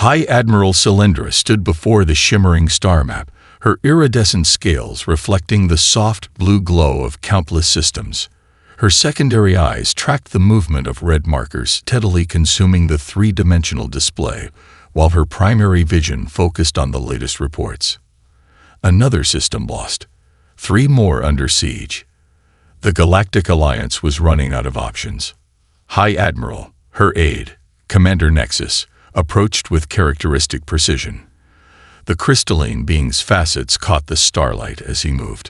High Admiral Cylindra stood before the shimmering star map, her iridescent scales reflecting the soft blue glow of countless systems. Her secondary eyes tracked the movement of red markers, steadily consuming the three-dimensional display, while her primary vision focused on the latest reports. Another system lost. 3 more under siege. The Galactic Alliance was running out of options. High Admiral, her aide, Commander Nexus, approached with characteristic precision. The crystalline being's facets caught the starlight as he moved.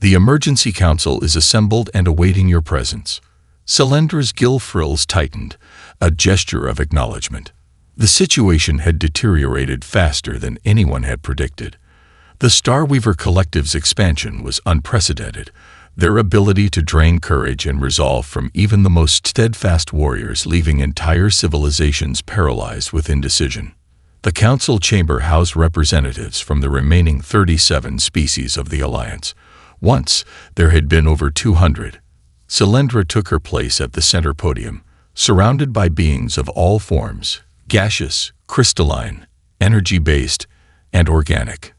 The Emergency Council is assembled and awaiting your presence. Cylindra's gill frills tightened, a gesture of acknowledgement. The situation had deteriorated faster than anyone had predicted. The Starweaver Collective's expansion was unprecedented, their ability to drain courage and resolve from even the most steadfast warriors, leaving entire civilizations paralyzed with indecision. The Council chamber housed representatives from the remaining 37 species of the Alliance. Once, there had been over 200. Cylindra took her place at the center podium, surrounded by beings of all forms, gaseous, crystalline, energy-based, and organic.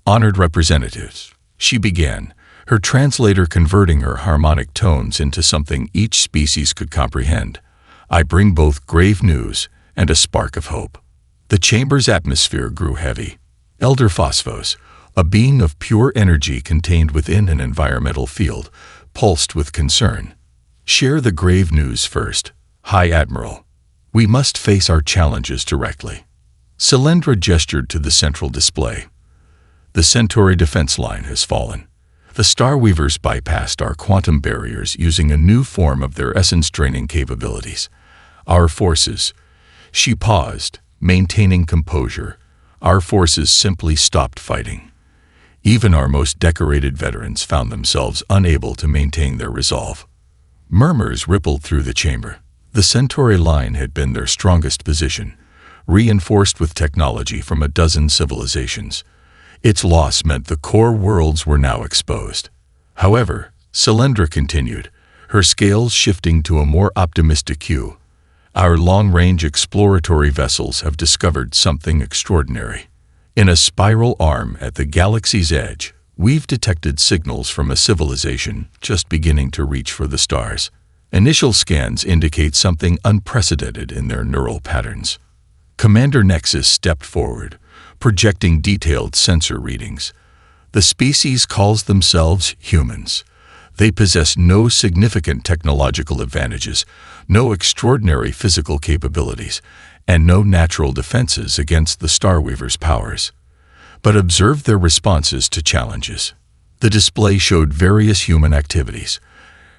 Honored representatives, she began, her translator converting her harmonic tones into something each species could comprehend. I bring both grave news and a spark of hope. The chamber's atmosphere grew heavy. Elder Phosphos, a being of pure energy contained within an environmental field, pulsed with concern. Share the grave news first, High Admiral. We must face our challenges directly. Cylindra gestured to the central display. The Centauri defense line has fallen. The Starweavers bypassed our quantum barriers using a new form of their essence-draining capabilities. Our forces... She paused, maintaining composure. Our forces simply stopped fighting. Even our most decorated veterans found themselves unable to maintain their resolve. Murmurs rippled through the chamber. The Centauri line had been their strongest position, reinforced with technology from a dozen civilizations. Its loss meant the core worlds were now exposed. However, Cylindra continued, her scales shifting to a more optimistic hue. Our long-range exploratory vessels have discovered something extraordinary. In a spiral arm at the galaxy's edge, we've detected signals from a civilization just beginning to reach for the stars. Initial scans indicate something unprecedented in their neural patterns. Commander Nexus stepped forward, projecting detailed sensor readings. The species calls themselves humans. They possess no significant technological advantages, no extraordinary physical capabilities, and no natural defenses against the Starweaver's powers. But observe their responses to challenges. The display showed various human activities.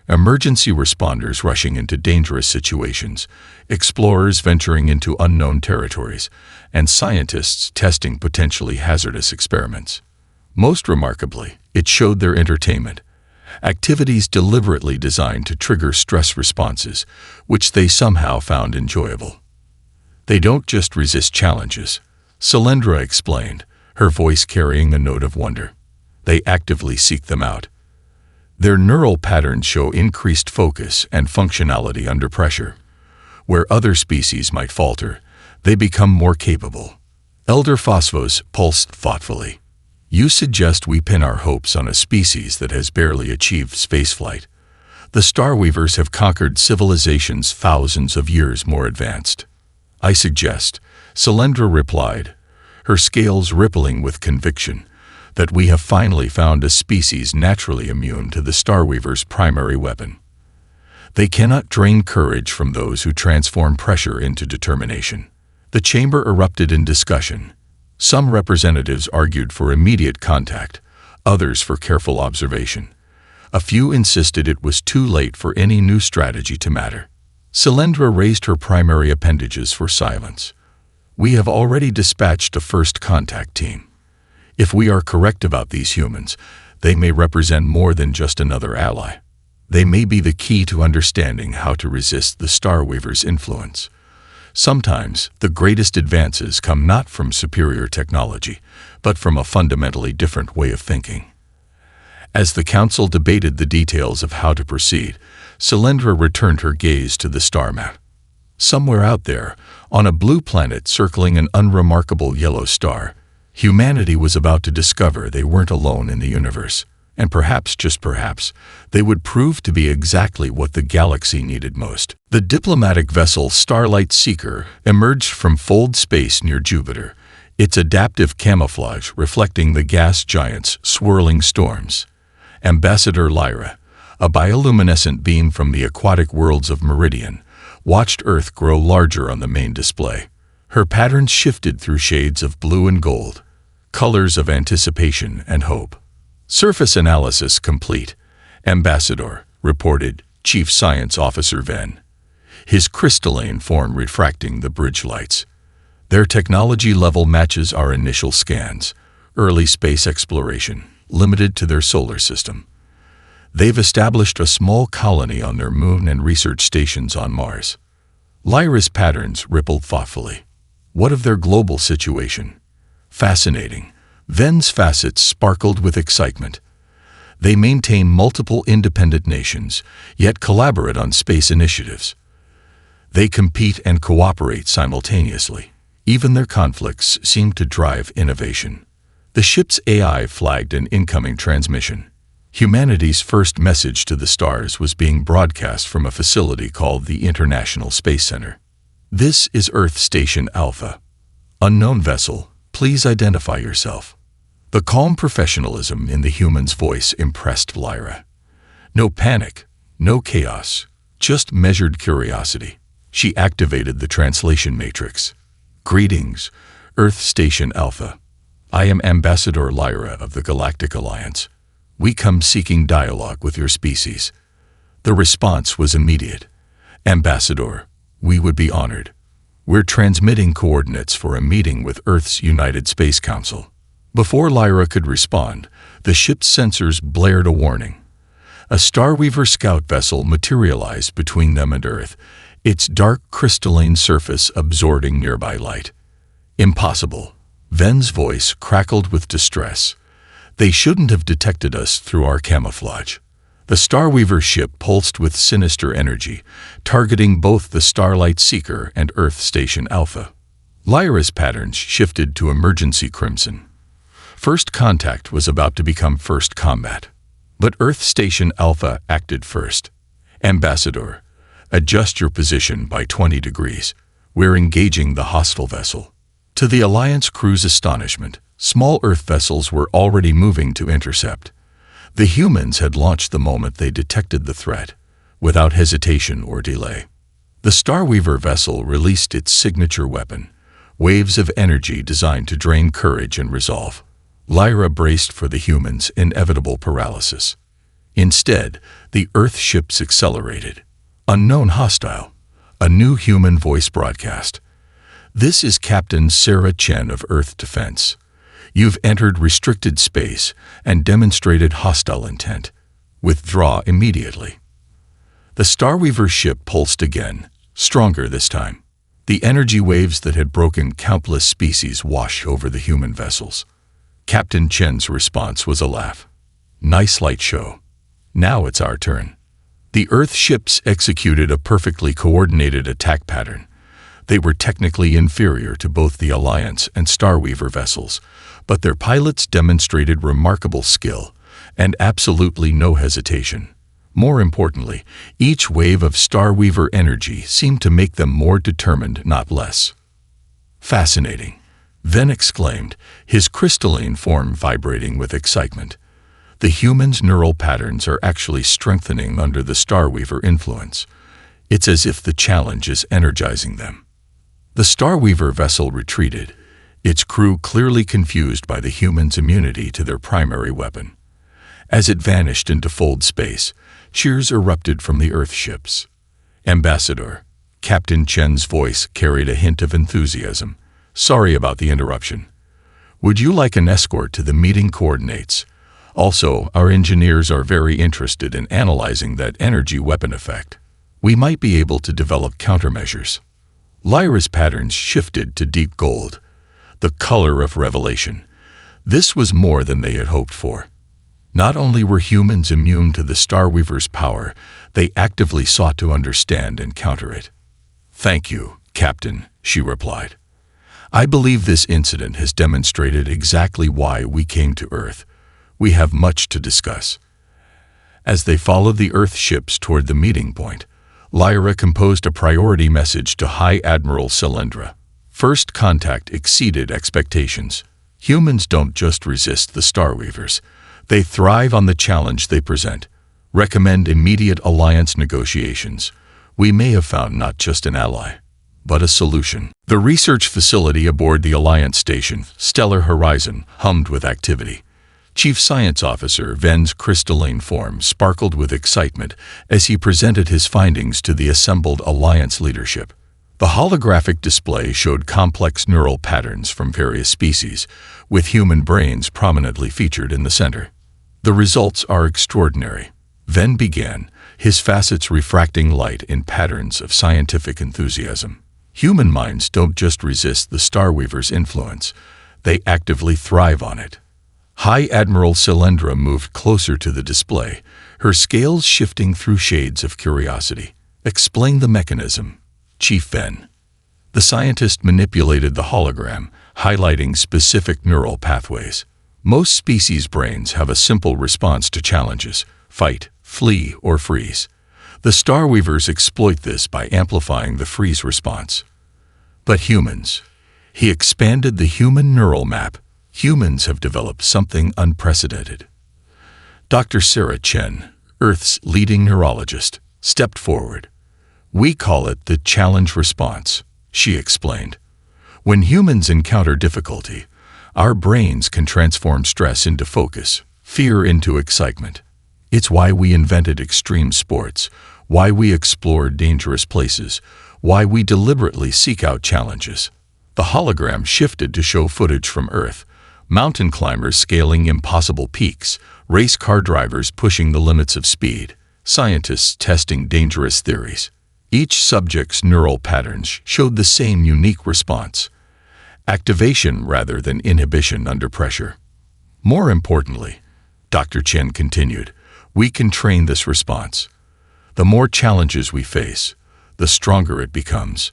Emergency responders rushing into dangerous situations, explorers venturing into unknown territories, and scientists testing potentially hazardous experiments. Most remarkably, it showed their entertainment. Activities deliberately designed to trigger stress responses, which they somehow found enjoyable. They don't just resist challenges, Cylindra explained, her voice carrying a note of wonder. They actively seek them out. Their neural patterns show increased focus and functionality under pressure. Where other species might falter, they become more capable. Elder Phosphos pulsed thoughtfully. You suggest we pin our hopes on a species that has barely achieved spaceflight. The Starweavers have conquered civilizations thousands of years more advanced. I suggest, Cylindra replied, her scales rippling with conviction, that we have finally found a species naturally immune to the Starweaver's primary weapon. They cannot drain courage from those who transform pressure into determination. The chamber erupted in discussion. Some representatives argued for immediate contact, others for careful observation. A few insisted it was too late for any new strategy to matter. Cylindra raised her primary appendages for silence. We have already dispatched a first contact team. If we are correct about these humans, they may represent more than just another ally. They may be the key to understanding how to resist the Starweaver's influence. Sometimes, the greatest advances come not from superior technology, but from a fundamentally different way of thinking. As the council debated the details of how to proceed, Cylindra returned her gaze to the star map. Somewhere out there, on a blue planet circling an unremarkable yellow star, humanity was about to discover they weren't alone in the universe, and perhaps, just perhaps, they would prove to be exactly what the galaxy needed most. The diplomatic vessel Starlight Seeker emerged from Fold space near Jupiter, its adaptive camouflage reflecting the gas giant's swirling storms. Ambassador Lyra, a bioluminescent beam from the aquatic worlds of Meridian, watched Earth grow larger on the main display. Her patterns shifted through shades of blue and gold, colors of anticipation and hope. Surface analysis complete, Ambassador, reported Chief Science Officer Venn, his crystalline form refracting the bridge lights. Their technology level matches our initial scans, early space exploration, limited to their solar system. They've established a small colony on their moon and research stations on Mars. Lyra's patterns rippled thoughtfully. What of their global situation? Fascinating. Venn's facets sparkled with excitement. They maintain multiple independent nations, yet collaborate on space initiatives. They compete and cooperate simultaneously. Even their conflicts seem to drive innovation. The ship's AI flagged an incoming transmission. Humanity's first message to the stars was being broadcast from a facility called the International Space Center. This is Earth Station Alpha. Unknown vessel, please identify yourself. The calm professionalism in the human's voice impressed Lyra. No panic, no chaos, just measured curiosity. She activated the translation matrix. Greetings, Earth Station Alpha. I am Ambassador Lyra of the Galactic Alliance. We come seeking dialogue with your species. The response was immediate. Ambassador, we would be honored. We're transmitting coordinates for a meeting with Earth's United Space Council. Before Lyra could respond, the ship's sensors blared a warning. A Starweaver scout vessel materialized between them and Earth, its dark crystalline surface absorbing nearby light. Impossible. Venn's voice crackled with distress. They shouldn't have detected us through our camouflage. The Starweaver ship pulsed with sinister energy, targeting both the Starlight Seeker and Earth Station Alpha. Lyra's patterns shifted to emergency crimson. First contact was about to become first combat. But Earth Station Alpha acted first. Ambassador, adjust your position by 20 degrees. We're engaging the hostile vessel. To the Alliance crew's astonishment, small Earth vessels were already moving to intercept. The humans had launched the moment they detected the threat, without hesitation or delay. The Starweaver vessel released its signature weapon, waves of energy designed to drain courage and resolve. Lyra braced for the humans' inevitable paralysis. Instead, the Earth ships accelerated. Unknown hostile. A new human voice broadcast. This is Captain Sarah Chen of Earth Defense. You've entered restricted space and demonstrated hostile intent. Withdraw immediately. The Starweaver ship pulsed again, stronger this time. The energy waves that had broken countless species washed over the human vessels. Captain Chen's response was a laugh. Nice light show. Now it's our turn. The Earth ships executed a perfectly coordinated attack pattern. They were technically inferior to both the Alliance and Starweaver vessels, but their pilots demonstrated remarkable skill and absolutely no hesitation. More importantly, each wave of Starweaver energy seemed to make them more determined, not less. Fascinating, Venn exclaimed, his crystalline form vibrating with excitement. The humans' neural patterns are actually strengthening under the Starweaver influence. It's as if the challenge is energizing them. The Starweaver vessel retreated, its crew clearly confused by the humans' immunity to their primary weapon. As it vanished into Fold space, cheers erupted from the Earth ships. Ambassador, Captain Chen's voice carried a hint of enthusiasm. Sorry about the interruption. Would you like an escort to the meeting coordinates? Also, our engineers are very interested in analyzing that energy weapon effect. We might be able to develop countermeasures. Lyra's patterns shifted to deep gold, the color of revelation. This was more than they had hoped for. Not only were humans immune to the Starweaver's power, they actively sought to understand and counter it. "Thank you, Captain," she replied. "I believe this incident has demonstrated exactly why we came to Earth. We have much to discuss." As they followed the Earth ships toward the meeting point, Lyra composed a priority message to High Admiral Cylindra. First contact exceeded expectations. Humans don't just resist the Starweavers. They thrive on the challenge they present. Recommend immediate alliance negotiations. We may have found not just an ally, but a solution. The research facility aboard the Alliance station, Stellar Horizon, hummed with activity. Chief Science Officer Ven's crystalline form sparkled with excitement as he presented his findings to the assembled Alliance leadership. The holographic display showed complex neural patterns from various species, with human brains prominently featured in the center. "The results are extraordinary," Ven began, his facets refracting light in patterns of scientific enthusiasm. "Human minds don't just resist the Starweaver's influence, they actively thrive on it." High Admiral Cylindra moved closer to the display, her scales shifting through shades of curiosity. "Explain the mechanism, Chief Ven." The scientist manipulated the hologram, highlighting specific neural pathways. Most species' brains have a simple response to challenges: fight, flee, or freeze. The Starweavers exploit this by amplifying the freeze response. But humans. He expanded the human neural map. Humans have developed something unprecedented. Dr. Sarah Chen, Earth's leading neurologist, stepped forward. "We call it the challenge response," she explained. "When humans encounter difficulty, our brains can transform stress into focus, fear into excitement. It's why we invented extreme sports, why we explore dangerous places, why we deliberately seek out challenges." The hologram shifted to show footage from Earth: mountain climbers scaling impossible peaks, race car drivers pushing the limits of speed, scientists testing dangerous theories. Each subject's neural patterns showed the same unique response: activation rather than inhibition under pressure. "More importantly," Dr. Chen continued, "we can train this response. The more challenges we face, the stronger it becomes.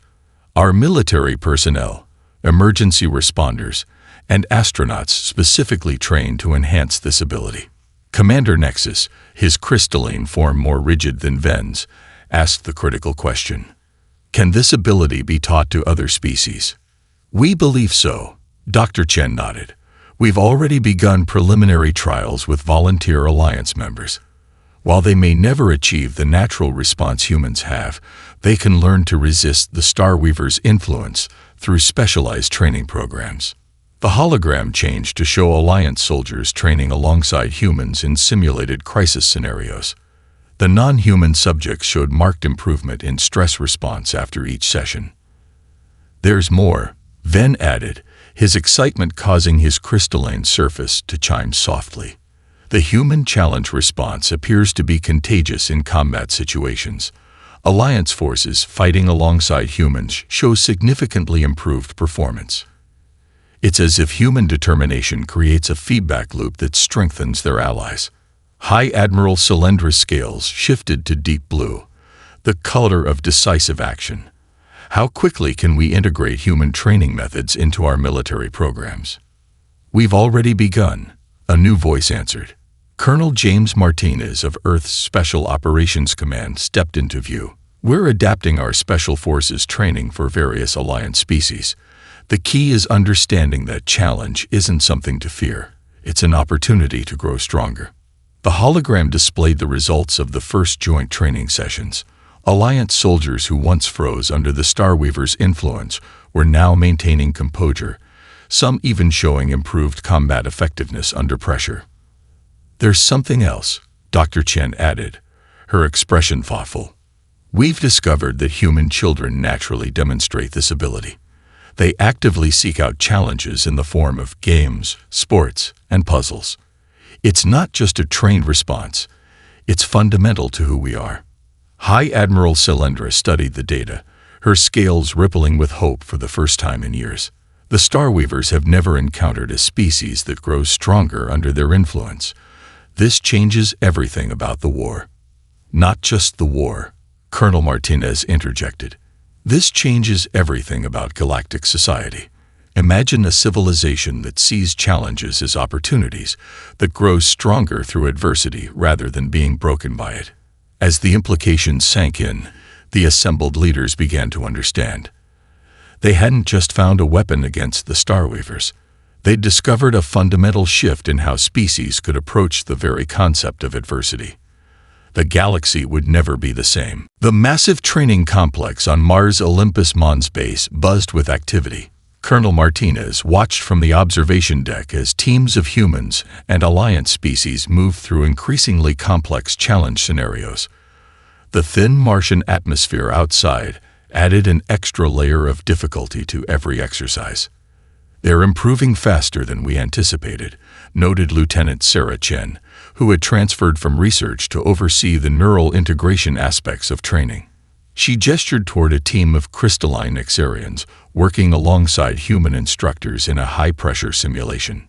Our military personnel, emergency responders, and astronauts specifically trained to enhance this ability." Commander Nexus, his crystalline form more rigid than Ven's, asked the critical question: "Can this ability be taught to other species?" "We believe so," Dr. Chen nodded. "We've already begun preliminary trials with volunteer Alliance members. While they may never achieve the natural response humans have, they can learn to resist the Starweaver's influence through specialized training programs." The hologram changed to show Alliance soldiers training alongside humans in simulated crisis scenarios. The non-human subjects showed marked improvement in stress response after each session. "There's more," Ven added, his excitement causing his crystalline surface to chime softly. "The human challenge response appears to be contagious in combat situations. Alliance forces fighting alongside humans show significantly improved performance. It's as if human determination creates a feedback loop that strengthens their allies." High Admiral Cylindra's scales shifted to deep blue, the color of decisive action. "How quickly can we integrate human training methods into our military programs?" "We've already begun," a new voice answered. Colonel James Martinez of Earth's Special Operations Command stepped into view. "We're adapting our Special Forces training for various Alliance species. The key is understanding that challenge isn't something to fear. It's an opportunity to grow stronger." The hologram displayed the results of the first joint training sessions. Alliance soldiers who once froze under the Starweaver's influence were now maintaining composure, some even showing improved combat effectiveness under pressure. "There's something else," Dr. Chen added, her expression thoughtful. "We've discovered that human children naturally demonstrate this ability. They actively seek out challenges in the form of games, sports, and puzzles. It's not just a trained response, it's fundamental to who we are." High Admiral Cylindra studied the data, her scales rippling with hope for the first time in years. The Starweavers have never encountered a species that grows stronger under their influence. This changes everything about the war. "Not just the war," Colonel Martinez interjected. This changes everything about galactic society. Imagine a civilization that sees challenges as opportunities, that grows stronger through adversity rather than being broken by it. As the implications sank in, the assembled leaders began to understand. They hadn't just found a weapon against the Starweavers. They'd discovered a fundamental shift in how species could approach the very concept of adversity. The galaxy would never be the same. The massive training complex on Mars' Olympus Mons base buzzed with activity. Colonel Martinez watched from the observation deck as teams of humans and Alliance species moved through increasingly complex challenge scenarios. The thin Martian atmosphere outside added an extra layer of difficulty to every exercise. "They're improving faster than we anticipated," noted Lieutenant Sarah Chen, who had transferred from research to oversee the neural integration aspects of training. She gestured toward a team of crystalline Nexarians working alongside human instructors in a high-pressure simulation.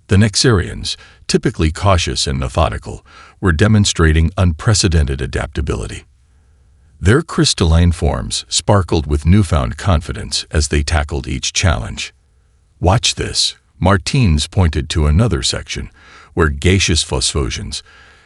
The Nexarians, typically cautious and methodical, were demonstrating unprecedented adaptability. Their crystalline forms sparkled with newfound confidence as they tackled each challenge. "Watch this," Martins pointed to another section, where gaseous phosphosians,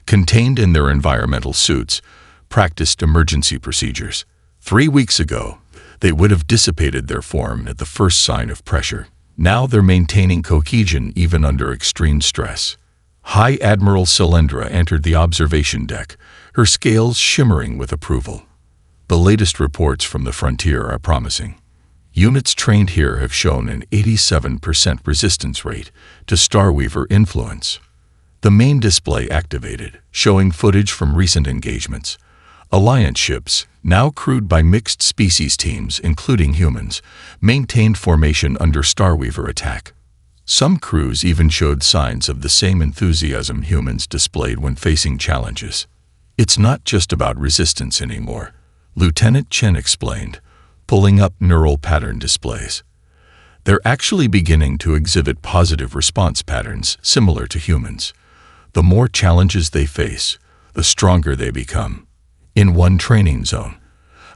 contained in their environmental suits, practiced emergency procedures. 3 weeks ago, they would have dissipated their form at the first sign of pressure. Now they're maintaining cohesion even under extreme stress. High Admiral Cylindra entered the observation deck, her scales shimmering with approval. "The latest reports from the frontier are promising. Units trained here have shown an 87% resistance rate to Starweaver influence." The main display activated, showing footage from recent engagements. Alliance ships, now crewed by mixed species teams, including humans, maintained formation under Starweaver attack. Some crews even showed signs of the same enthusiasm humans displayed when facing challenges. "It's not just about resistance anymore," Lieutenant Chen explained, pulling up neural pattern displays. "They're actually beginning to exhibit positive response patterns similar to humans. The more challenges they face, the stronger they become." In one training zone,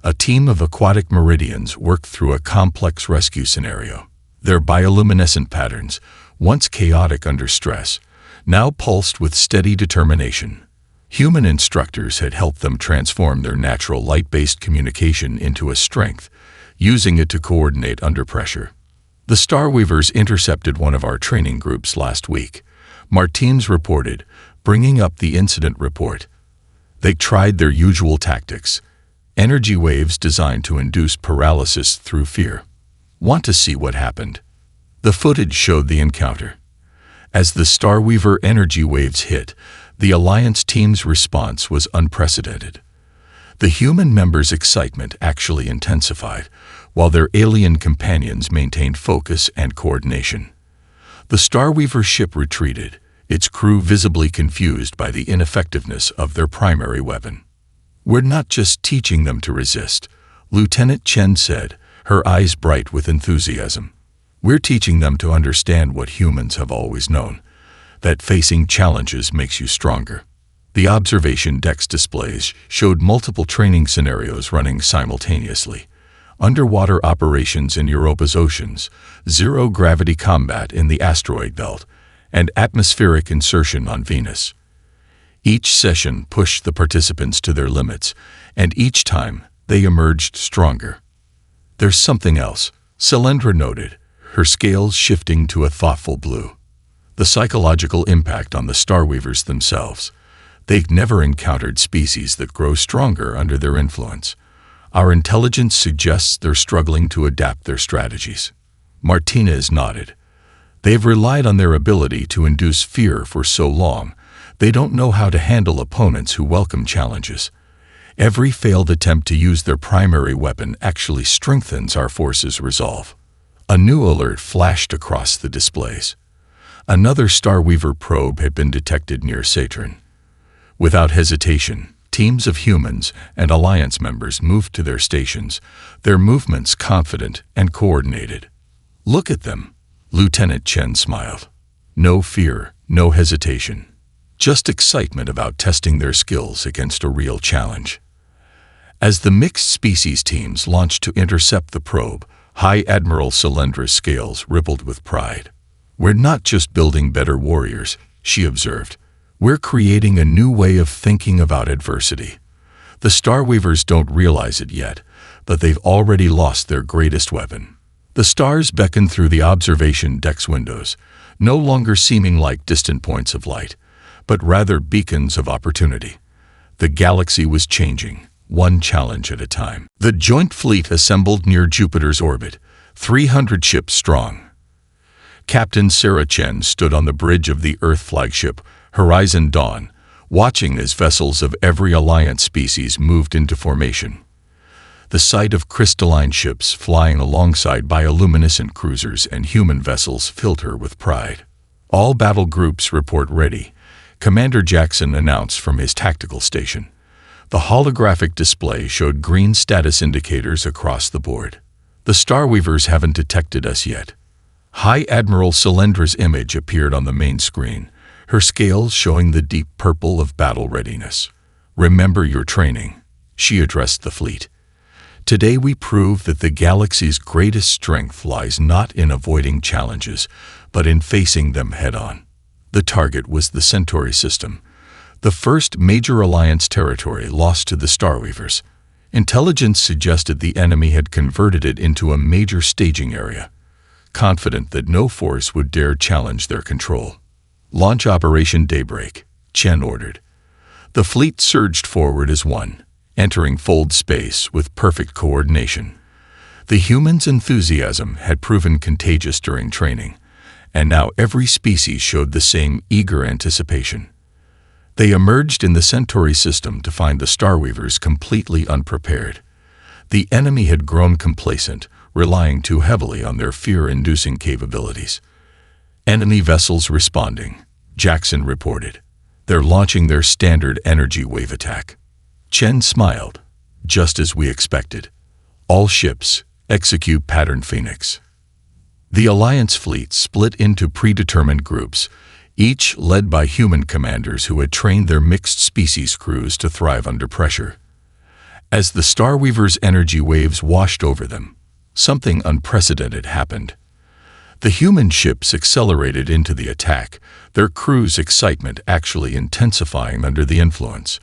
a team of aquatic meridians worked through a complex rescue scenario. Their bioluminescent patterns, once chaotic under stress, now pulsed with steady determination. Human instructors had helped them transform their natural light-based communication into a strength, using it to coordinate under pressure. "The Starweavers intercepted one of our training groups last week," Martins reported, bringing up the incident report. "They tried their usual tactics, energy waves designed to induce paralysis through fear. Want to see what happened?" The footage showed the encounter. As the Starweaver energy waves hit, the Alliance team's response was unprecedented. The human members' excitement actually intensified, while their alien companions maintained focus and coordination. The Starweaver ship retreated, its crew visibly confused by the ineffectiveness of their primary weapon. "We're not just teaching them to resist," Lieutenant Chen said, her eyes bright with enthusiasm. "We're teaching them to understand what humans have always known, that facing challenges makes you stronger." The observation deck's displays showed multiple training scenarios running simultaneously: underwater operations in Europa's oceans, zero-gravity combat in the asteroid belt, and atmospheric insertion on Venus. Each session pushed the participants to their limits, and each time they emerged stronger. "There's something else," Cylindra noted, her scales shifting to a thoughtful blue. "The psychological impact on the Starweavers themselves. They've never encountered species that grow stronger under their influence. Our intelligence suggests they're struggling to adapt their strategies." Martinez nodded. "They've relied on their ability to induce fear for so long, they don't know how to handle opponents who welcome challenges. Every failed attempt to use their primary weapon actually strengthens our force's resolve." A new alert flashed across the displays. Another Starweaver probe had been detected near Saturn. Without hesitation, teams of humans and Alliance members moved to their stations, their movements confident and coordinated. "Look at them," Lieutenant Chen smiled. "No fear, no hesitation. Just excitement about testing their skills against a real challenge." As the mixed species teams launched to intercept the probe, High Admiral Solendra's scales rippled with pride. "We're not just building better warriors," she observed. "We're creating a new way of thinking about adversity. The Starweavers don't realize it yet, but they've already lost their greatest weapon." The stars beckoned through the observation deck's windows, no longer seeming like distant points of light, but rather beacons of opportunity. The galaxy was changing, one challenge at a time. The joint fleet assembled near Jupiter's orbit, 300 ships strong. Captain Sarah Chen stood on the bridge of the Earth flagship, Horizon Dawn, watching as vessels of every Alliance species moved into formation. The sight of crystalline ships flying alongside bioluminescent cruisers and human vessels filled her with pride. "All battle groups report ready," Commander Jackson announced from his tactical station. The holographic display showed green status indicators across the board. "The Starweavers haven't detected us yet." High Admiral Solendra's image appeared on the main screen, her scales showing the deep purple of battle readiness. "Remember your training," she addressed the fleet. "Today we prove that the galaxy's greatest strength lies not in avoiding challenges, but in facing them head-on." The target was the Centauri system, the first major Alliance territory lost to the Starweavers. Intelligence suggested the enemy had converted it into a major staging area, confident that no force would dare challenge their control. "Launch Operation Daybreak," Chen ordered. The fleet surged forward as one, entering fold space with perfect coordination. The humans' enthusiasm had proven contagious during training, and now every species showed the same eager anticipation. They emerged in the Centauri system to find the Starweavers completely unprepared. The enemy had grown complacent, relying too heavily on their fear-inducing capabilities. "Enemy vessels responding," Jackson reported. "They're launching their standard energy wave attack." Chen smiled. "Just as we expected. All ships, execute Pattern Phoenix." The Alliance fleet split into predetermined groups, each led by human commanders who had trained their mixed-species crews to thrive under pressure. As the Starweavers' energy waves washed over them, something unprecedented happened. The human ships accelerated into the attack, their crews' excitement actually intensifying under the influence.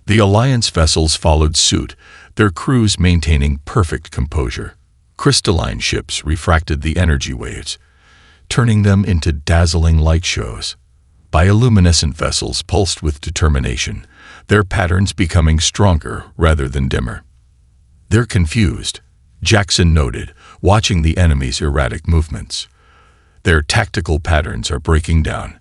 The Alliance vessels followed suit, their crews maintaining perfect composure. Crystalline ships refracted the energy waves, turning them into dazzling light shows. Bioluminescent vessels pulsed with determination, their patterns becoming stronger rather than dimmer. "They're confused," Jackson noted, watching the enemy's erratic movements. "Their tactical patterns are breaking down.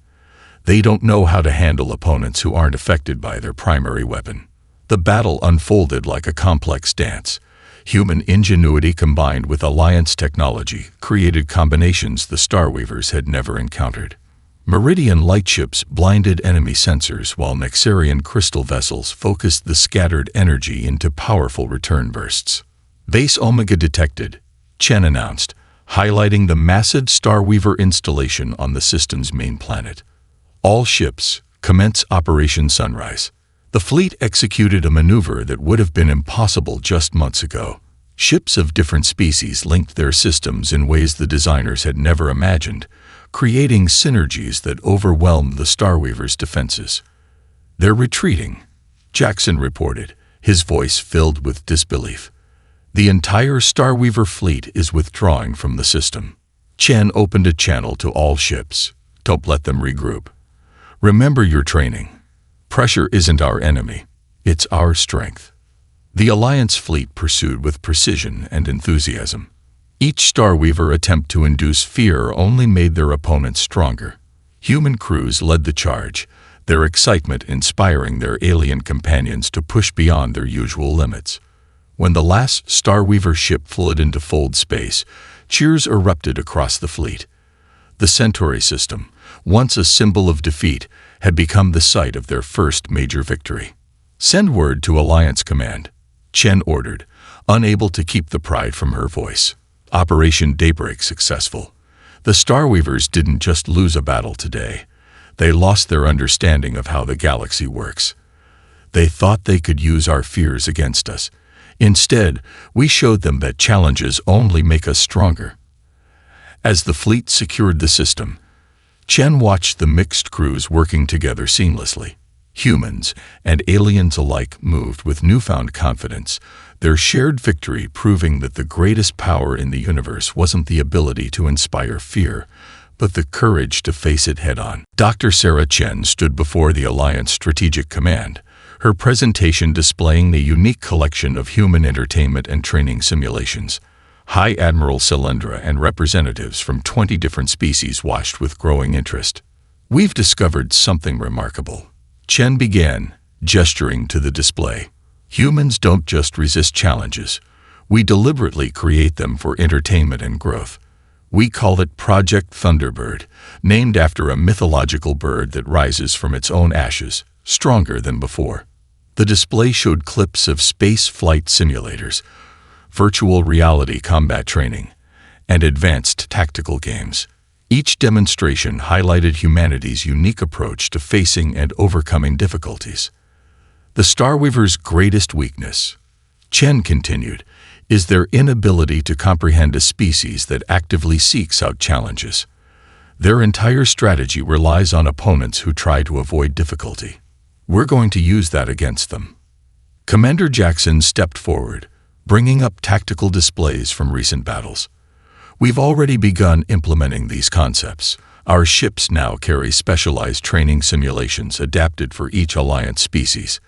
They don't know how to handle opponents who aren't affected by their primary weapon." The battle unfolded like a complex dance. Human ingenuity combined with Alliance technology created combinations the Starweavers had never encountered. Meridian lightships blinded enemy sensors while Nexarian crystal vessels focused the scattered energy into powerful return bursts. "Base Omega detected," Chen announced, highlighting the massive Starweaver installation on the system's main planet. "All ships, commence Operation Sunrise." The fleet executed a maneuver that would have been impossible just months ago. Ships of different species linked their systems in ways the designers had never imagined, creating synergies that overwhelmed the Starweavers' defenses. "They're retreating," Jackson reported, his voice filled with disbelief. "The entire Starweaver fleet is withdrawing from the system." Chen opened a channel to all ships. "Don't let them regroup. Remember your training. Pressure isn't our enemy, it's our strength." The Alliance fleet pursued with precision and enthusiasm. Each Starweaver attempt to induce fear only made their opponents stronger. Human crews led the charge, their excitement inspiring their alien companions to push beyond their usual limits. When the last Starweaver ship fled into fold space, cheers erupted across the fleet. The Centauri system, once a symbol of defeat, had become the site of their first major victory. "Send word to Alliance Command," Chen ordered, unable to keep the pride from her voice. "Operation Daybreak successful. The Starweavers didn't just lose a battle today. They lost their understanding of how the galaxy works. They thought they could use our fears against us, Instead, we showed them that challenges only make us stronger. As the fleet secured the system, Chen watched the mixed crews working together seamlessly. Humans and aliens alike moved with newfound confidence, their shared victory proving that the greatest power in the universe wasn't the ability to inspire fear, but the courage to face it head-on. Dr. Sarah Chen stood before the Alliance Strategic Command, her presentation displaying the unique collection of human entertainment and training simulations. High Admiral Cylindra and representatives from 20 different species watched with growing interest. "We've discovered something remarkable," Chen began, gesturing to the display. "Humans don't just resist challenges. We deliberately create them for entertainment and growth. We call it Project Thunderbird, named after a mythological bird that rises from its own ashes, stronger than before." The display showed clips of space flight simulators, virtual reality combat training, and advanced tactical games. Each demonstration highlighted humanity's unique approach to facing and overcoming difficulties. "The Starweavers' greatest weakness," Chen continued, "is their inability to comprehend a species that actively seeks out challenges. Their entire strategy relies on opponents who try to avoid difficulty. We're going to use that against them." Commander Jackson stepped forward, bringing up tactical displays from recent battles. "We've already begun implementing these concepts. Our ships now carry specialized training simulations adapted for each Alliance species.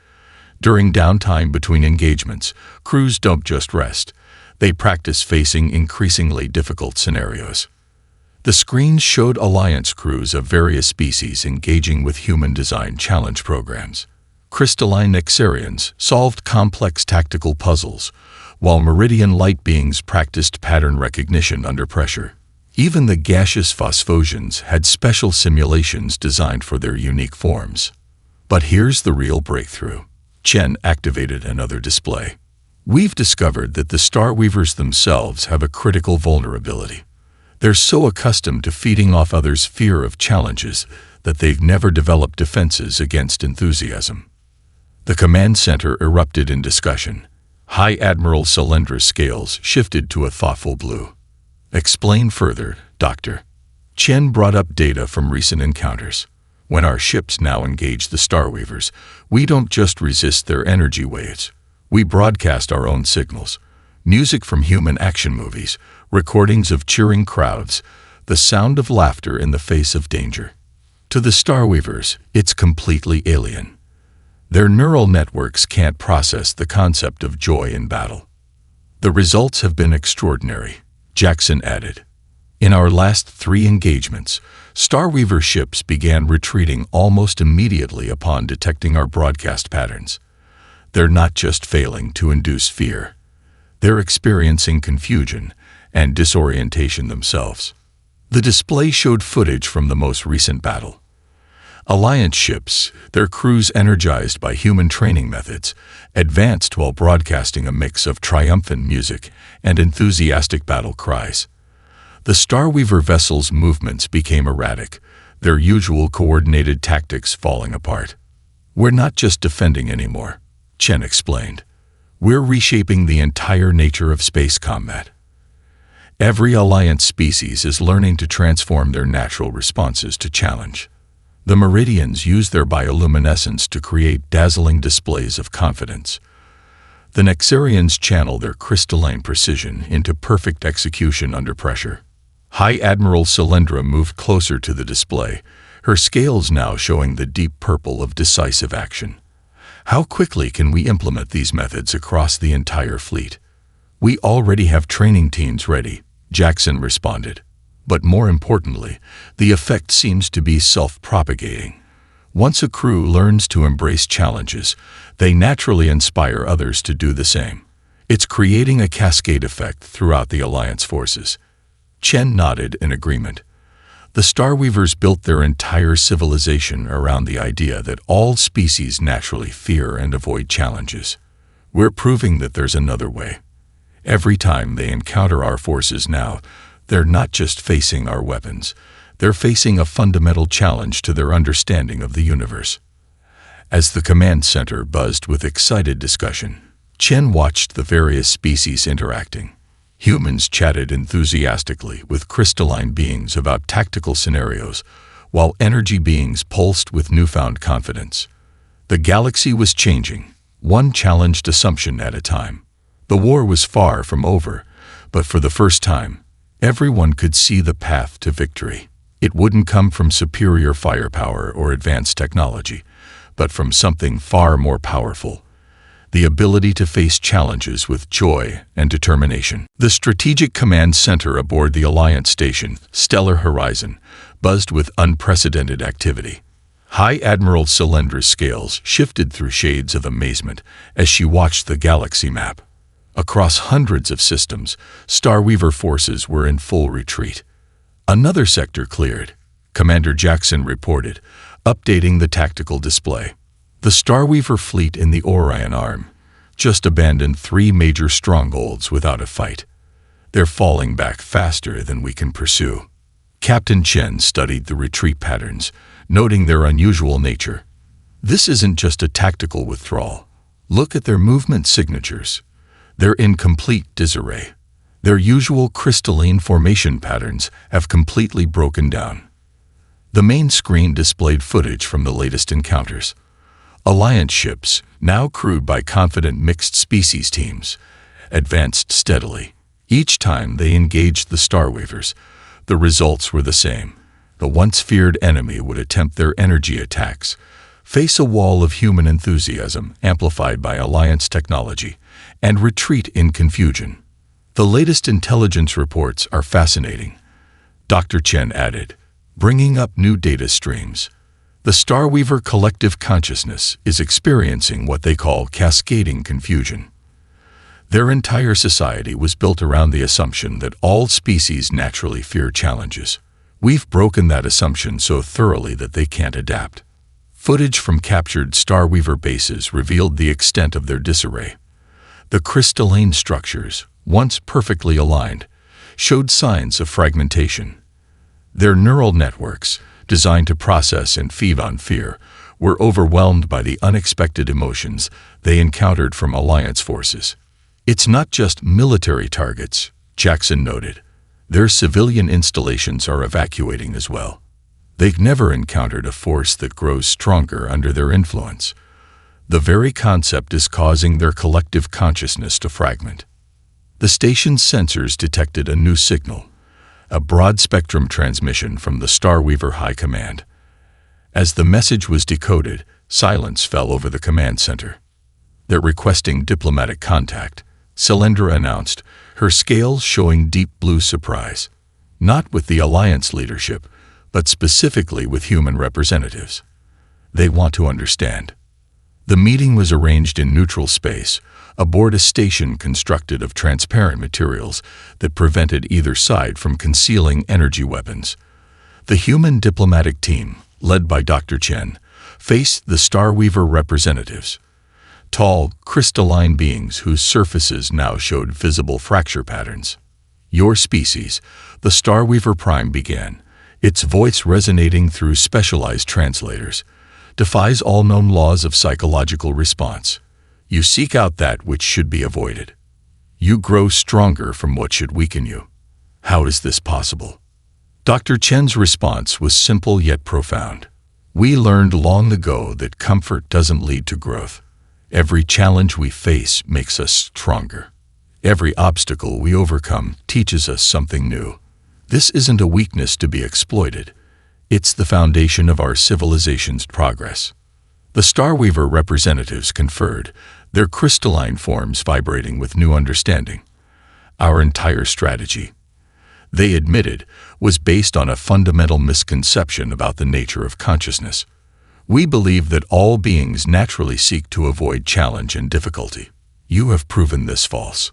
During downtime between engagements, crews don't just rest. They practice facing increasingly difficult scenarios." The screens showed Alliance crews of various species engaging with human-designed challenge programs. Crystalline Nexarians solved complex tactical puzzles, while Meridian light beings practiced pattern recognition under pressure. Even the gaseous Phosphosians had special simulations designed for their unique forms. But here's the real breakthrough. Chen activated another display. "We've discovered that the Starweavers themselves have a critical vulnerability. They're so accustomed to feeding off others' fear of challenges that they've never developed defenses against enthusiasm." The command center erupted in discussion. High Admiral Cylindra's scales shifted to a thoughtful blue. "Explain further, Doctor." Chen brought up data from recent encounters. "When our ships now engage the Starweavers, we don't just resist their energy waves. We broadcast our own signals. Music from human action movies, recordings of cheering crowds, the sound of laughter in the face of danger. To the Starweavers, it's completely alien. Their neural networks can't process the concept of joy in battle." "The results have been extraordinary," Jackson added. "In our last 3 engagements, Starweaver ships began retreating almost immediately upon detecting our broadcast patterns. They're not just failing to induce fear. They're experiencing confusion and disorientation themselves." The display showed footage from the most recent battle. Alliance ships, their crews energized by human training methods, advanced while broadcasting a mix of triumphant music and enthusiastic battle cries. The Starweaver vessels' movements became erratic, their usual coordinated tactics falling apart. "We're not just defending anymore," Chen explained. "We're reshaping the entire nature of space combat. Every Alliance species is learning to transform their natural responses to challenge. The Meridians use their bioluminescence to create dazzling displays of confidence. The Nexarians channel their crystalline precision into perfect execution under pressure." High Admiral Cylindra moved closer to the display, her scales now showing the deep purple of decisive action. "How quickly can we implement these methods across the entire fleet?" "We already have training teams ready," Jackson responded. "But more importantly, the effect seems to be self-propagating. Once a crew learns to embrace challenges, they naturally inspire others to do the same. It's creating a cascade effect throughout the Alliance forces." Chen nodded in agreement. The Starweavers built their entire civilization around the idea that all species naturally fear and avoid challenges. We're proving that there's another way. Every time they encounter our forces now, they're not just facing our weapons, they're facing a fundamental challenge to their understanding of the universe. As the command center buzzed with excited discussion, Chen watched the various species interacting. Humans chatted enthusiastically with crystalline beings about tactical scenarios, while energy beings pulsed with newfound confidence. The galaxy was changing, one challenged assumption at a time. The war was far from over, but for the first time, everyone could see the path to victory. It wouldn't come from superior firepower or advanced technology, but from something far more powerful: the ability to face challenges with joy and determination. The strategic command center aboard the Alliance station, Stellar Horizon, buzzed with unprecedented activity. High Admiral Cylindra's scales shifted through shades of amazement as she watched the galaxy map. Across hundreds of systems, Starweaver forces were in full retreat. Another sector cleared, Commander Jackson reported, updating the tactical display. The Starweaver fleet in the Orion Arm just abandoned 3 major strongholds without a fight. They're falling back faster than we can pursue. Captain Chen studied the retreat patterns, noting their unusual nature. This isn't just a tactical withdrawal. Look at their movement signatures. They're in complete disarray. Their usual crystalline formation patterns have completely broken down. The main screen displayed footage from the latest encounters. Alliance ships, now crewed by confident mixed-species teams, advanced steadily. Each time they engaged the Starweavers, the results were the same. The once-feared enemy would attempt their energy attacks, face a wall of human enthusiasm amplified by Alliance technology, and retreat in confusion. The latest intelligence reports are fascinating, Dr. Chen added, bringing up new data streams. The Starweaver collective consciousness is experiencing what they call cascading confusion. Their entire society was built around the assumption that all species naturally fear challenges. We've broken that assumption so thoroughly that they can't adapt. Footage from captured Starweaver bases revealed the extent of their disarray. The crystalline structures, once perfectly aligned, showed signs of fragmentation. Their neural networks, designed to process and feed on fear, were overwhelmed by the unexpected emotions they encountered from Alliance forces. It's not just military targets, Jackson noted. Their civilian installations are evacuating as well. They've never encountered a force that grows stronger under their influence. The very concept is causing their collective consciousness to fragment. The station's sensors detected a new signal, a broad-spectrum transmission from the Starweaver High Command. As the message was decoded, silence fell over the command center. They're requesting diplomatic contact, Cylindra announced, her scales showing deep blue surprise. Not with the Alliance leadership, but specifically with human representatives. They want to understand. The meeting was arranged in neutral space, aboard a station constructed of transparent materials that prevented either side from concealing energy weapons. The human diplomatic team, led by Dr. Chen, faced the Starweaver representatives. Tall, crystalline beings whose surfaces now showed visible fracture patterns. Your species, the Starweaver Prime began, its voice resonating through specialized translators, defies all known laws of psychological response. You seek out that which should be avoided. You grow stronger from what should weaken you. How is this possible? Dr. Chen's response was simple yet profound. We learned long ago that comfort doesn't lead to growth. Every challenge we face makes us stronger. Every obstacle we overcome teaches us something new. This isn't a weakness to be exploited. It's the foundation of our civilization's progress. The Starweaver representatives conferred, their crystalline forms vibrating with new understanding. Our entire strategy, they admitted, was based on a fundamental misconception about the nature of consciousness. We believe that all beings naturally seek to avoid challenge and difficulty. You have proven this false.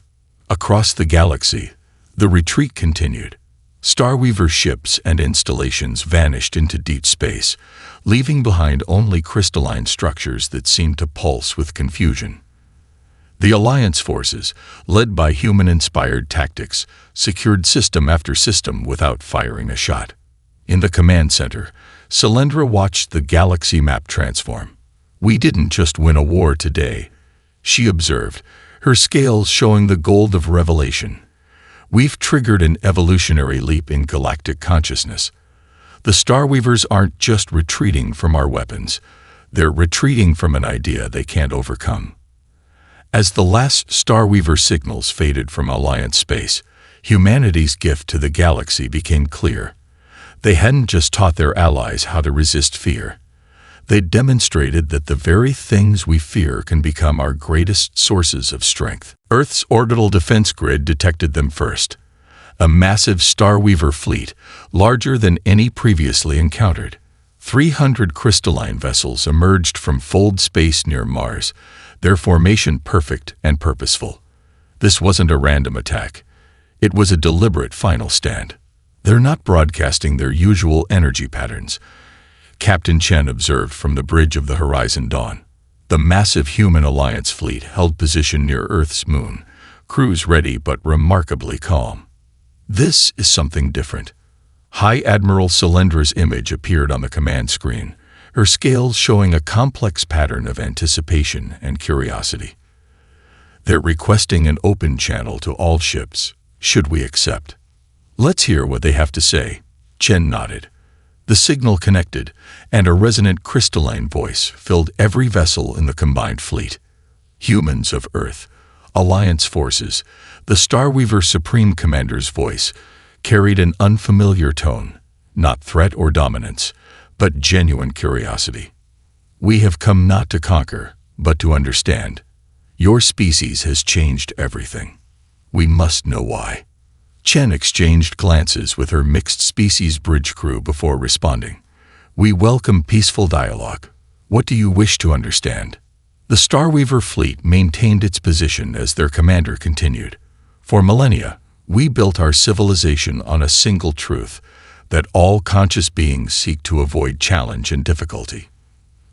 Across the galaxy, the retreat continued. Starweaver ships and installations vanished into deep space, leaving behind only crystalline structures that seemed to pulse with confusion. The Alliance forces, led by human-inspired tactics, secured system after system without firing a shot. In the command center, Cylindra watched the galaxy map transform. We didn't just win a war today, she observed, her scales showing the gold of revelation. We've triggered an evolutionary leap in galactic consciousness. The Starweavers aren't just retreating from our weapons, they're retreating from an idea they can't overcome. As the last Starweaver signals faded from Alliance space, humanity's gift to the galaxy became clear. They hadn't just taught their allies how to resist fear. They demonstrated that the very things we fear can become our greatest sources of strength. Earth's orbital defense grid detected them first. A massive Starweaver fleet, larger than any previously encountered. 300 crystalline vessels emerged from fold space near Mars, their formation perfect and purposeful. This wasn't a random attack. It was a deliberate final stand. They're not broadcasting their usual energy patterns, Captain Chen observed from the bridge of the Horizon Dawn. The massive human Alliance fleet held position near Earth's moon, crews ready but remarkably calm. This is something different. High Admiral Solendra's image appeared on the command screen, her scales showing a complex pattern of anticipation and curiosity. They're requesting an open channel to all ships. Should we accept? Let's hear what they have to say. Chen nodded. The signal connected, and a resonant crystalline voice filled every vessel in the combined fleet. Humans of Earth, Alliance forces, the Starweaver Supreme Commander's voice carried an unfamiliar tone, not threat or dominance, but genuine curiosity. We have come not to conquer, but to understand. Your species has changed everything. We must know why. Chen exchanged glances with her mixed-species bridge crew before responding. We welcome peaceful dialogue. What do you wish to understand? The Starweaver fleet maintained its position as their commander continued. For millennia, we built our civilization on a single truth, that all conscious beings seek to avoid challenge and difficulty.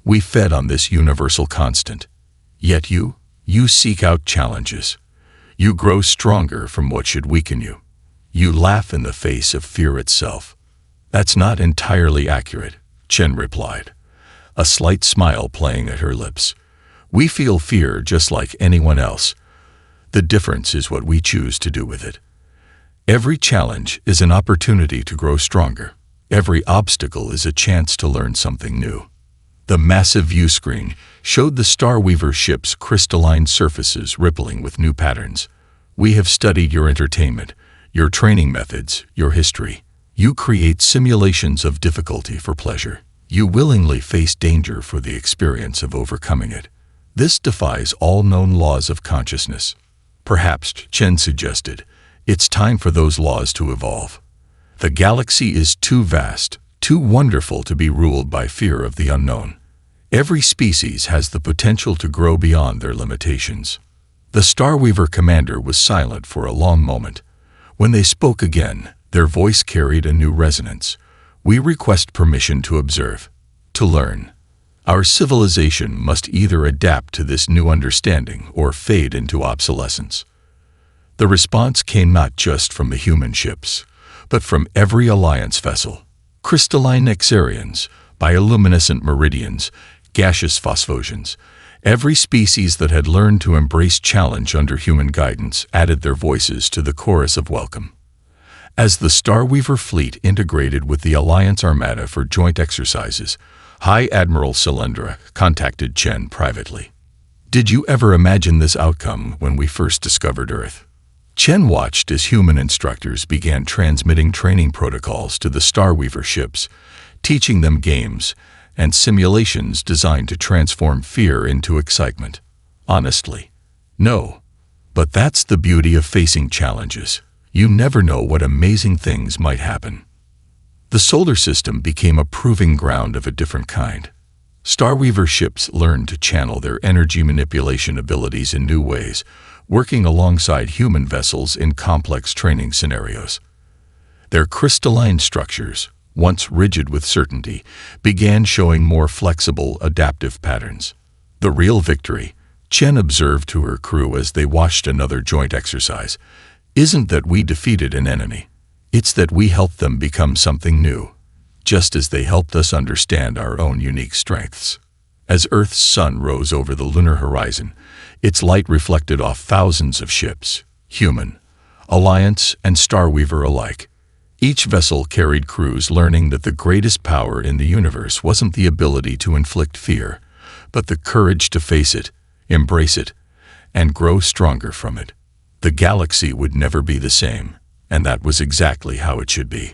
We fed on this universal constant. Yet you seek out challenges. You grow stronger from what should weaken you. You laugh in the face of fear itself. That's not entirely accurate, Chen replied, a slight smile playing at her lips. We feel fear just like anyone else. The difference is what we choose to do with it. Every challenge is an opportunity to grow stronger. Every obstacle is a chance to learn something new. The massive view screen showed the Starweaver ship's crystalline surfaces rippling with new patterns. We have studied your entertainment, your training methods, your history. You create simulations of difficulty for pleasure. You willingly face danger for the experience of overcoming it. This defies all known laws of consciousness. Perhaps, Chen suggested, it's time for those laws to evolve. The galaxy is too vast, too wonderful to be ruled by fear of the unknown. Every species has the potential to grow beyond their limitations. The Starweaver commander was silent for a long moment. When they spoke again, their voice carried a new resonance. We request permission to observe, to learn. Our civilization must either adapt to this new understanding or fade into obsolescence. The response came not just from the human ships, but from every Alliance vessel. Crystalline Nexarians, bioluminescent Meridians, gaseous Phosphosians. Every species that had learned to embrace challenge under human guidance added their voices to the chorus of welcome. As the Starweaver fleet integrated with the Alliance Armada for joint exercises, High Admiral Solendra contacted Chen privately. Did you ever imagine this outcome when we first discovered Earth? Chen watched as human instructors began transmitting training protocols to the Starweaver ships, teaching them games and simulations designed to transform fear into excitement. Honestly, no. But that's the beauty of facing challenges. You never know what amazing things might happen. The solar system became a proving ground of a different kind. Starweaver ships learned to channel their energy manipulation abilities in new ways, working alongside human vessels in complex training scenarios. Their crystalline structures, once rigid with certainty, began showing more flexible, adaptive patterns. The real victory, Chen observed to her crew as they watched another joint exercise, isn't that we defeated an enemy. It's that we helped them become something new, just as they helped us understand our own unique strengths. As Earth's sun rose over the lunar horizon, Its light reflected off thousands of ships, human, Alliance, and Starweaver alike. Each vessel carried crews learning that the greatest power in the universe wasn't the ability to inflict fear, but the courage to face it, embrace it, and grow stronger from it. The galaxy would never be the same, and that was exactly how it should be.